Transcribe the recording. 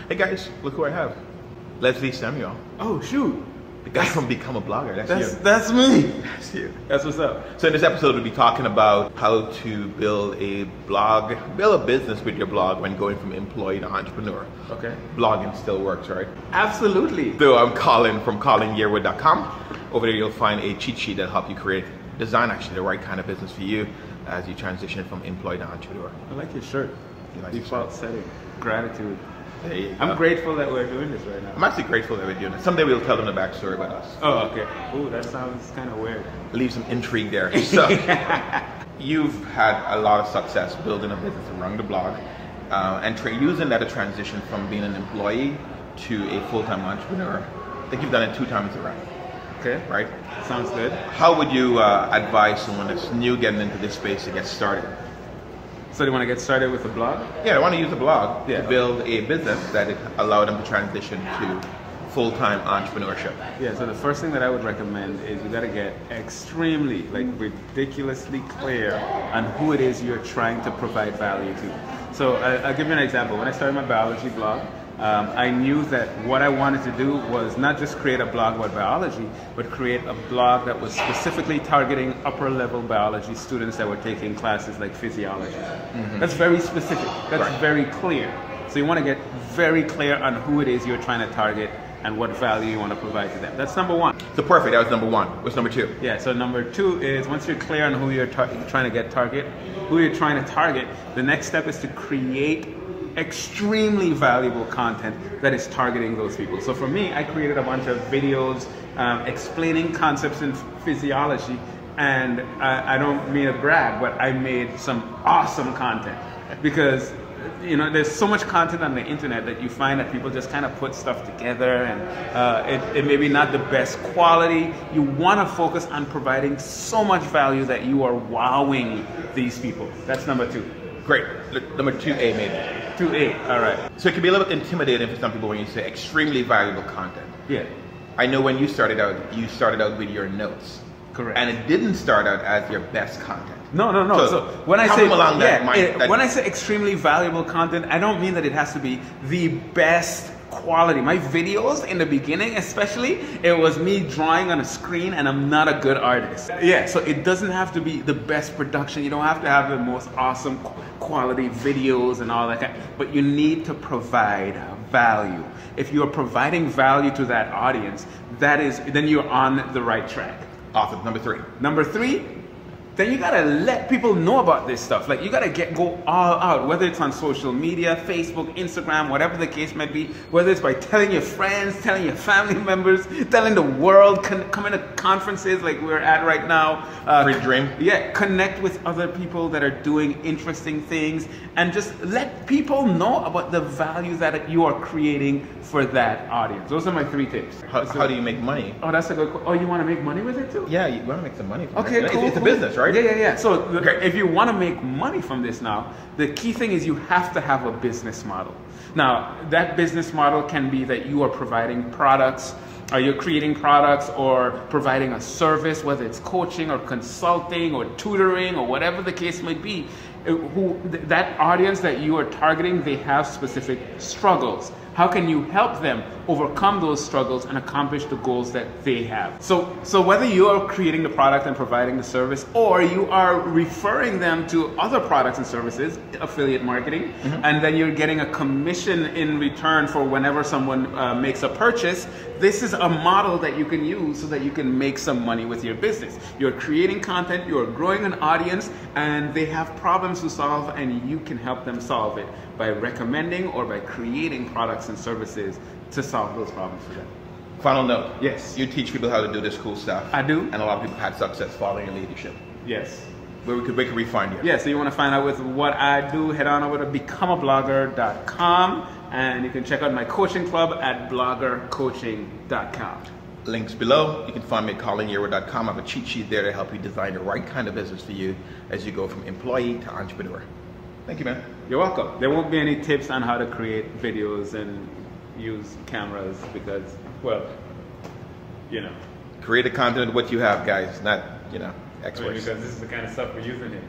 Hey guys, look who I have. Leslie Samuel. Oh shoot. The guy from Become a Blogger. That's you. That's me. That's you. That's what's up. So in this episode, we'll be talking about how to build a blog, build a business with your blog when going from employee to entrepreneur. Okay. Blogging still works, right? Absolutely. So I'm Colin from Yearwood.com. Over there, you'll find a cheat sheet that'll help you design actually the right kind of business for you as you transition from employee to entrepreneur. I like your shirt. You like Default setting. Gratitude. There you go. I'm grateful that we're doing this right now. I'm actually grateful that we're doing it. Someday we'll tell them the backstory about us. Oh, okay. Ooh, that sounds kind of weird. Leave some intrigue there. So, you've had a lot of success building a business around the blog and using that to transition from being an employee to a full-time entrepreneur. I think you've done it 2 times around. Okay. Right? Sounds good. How would you advise someone that's new getting into this space to get started? So do you want to get started with a blog? Yeah, I want to use a blog to build a business that allow them to transition to full-time entrepreneurship. Yeah, so the first thing that I would recommend is you got to get extremely, ridiculously clear on who it is you're trying to provide value to. So I'll give you an example. When I started my biology blog, I knew that what I wanted to do was not just create a blog about biology, but create a blog that was specifically targeting upper level biology students that were taking classes like physiology. Mm-hmm. That's very specific. That's very clear. So you want to get very clear on who it is you're trying to target and what value you want to provide to them. That's number 1. So perfect, that was number 1. What's number 2? Yeah, so number 2 is once you're clear on who you're trying to target, the next step is to create extremely valuable content that is targeting those people. So for me, I created a bunch of videos explaining concepts in physiology, and I don't mean to brag, but I made some awesome content because there's so much content on the internet that you find that people just kind of put stuff together and it may be not the best quality. You want to focus on providing so much value that you are wowing these people. That's number 2. Great. Number 2A maybe. 2A, all right. So it can be a little bit intimidating for some people when you say extremely valuable content. Yeah. I know when you started out with your notes. Correct. And it didn't start out as your best content. No. So when I say extremely valuable content, I don't mean that it has to be the best quality. My videos in the beginning, especially, it was me drawing on a screen, and I'm not a good artist. Yeah, so it doesn't have to be the best production. You don't have to have the most awesome quality videos and all that, but you need to provide value. If you are providing value to that audience, then you're on the right track. Awesome. Number 3. Number 3, then you gotta let people know about this stuff. Like you gotta go all out, whether it's on social media, Facebook, Instagram, whatever the case might be, whether it's by telling your friends, telling your family members, telling the world, coming to conferences like we're at right now. Free dream. Yeah, connect with other people that are doing interesting things and just let people know about the value that you are creating for that audience. Those are my 3 tips. How do you make money? Oh, that's a good question. Oh, you wanna make money with it too? Yeah, you wanna make some money from it. Cool. It's a business, right? Yeah. So if you want to make money from this now, the key thing is you have to have a business model. Now, that business model can be that you are providing products, or you're creating products or providing a service, whether it's coaching or consulting or tutoring or whatever the case might be. That audience that you are targeting, they have specific struggles. How can you help them overcome those struggles and accomplish the goals that they have? So whether you are creating the product and providing the service, or you are referring them to other products and services, affiliate marketing, and then you're getting a commission in return for whenever someone makes a purchase, this is a model that you can use so that you can make some money with your business. You're creating content, you're growing an audience, and they have problems to solve, and you can help them solve it by recommending or by creating products and services to solve those problems for them. Final note. Yes. You teach people how to do this cool stuff. I do. And a lot of people had success following your leadership. Yes. Where can we find you? Yeah, so you want to find out with what I do, head on over to becomeablogger.com, and you can check out my coaching club at bloggercoaching.com. Links below. You can find me at colinyearwood.com. I have a cheat sheet there to help you design the right kind of business for you as you go from employee to entrepreneur. Thank you, man. You're welcome. There won't be any tips on how to create videos and use cameras because, well, create a content with what you have, guys, not, experts. Because this is the kind of stuff we're using here.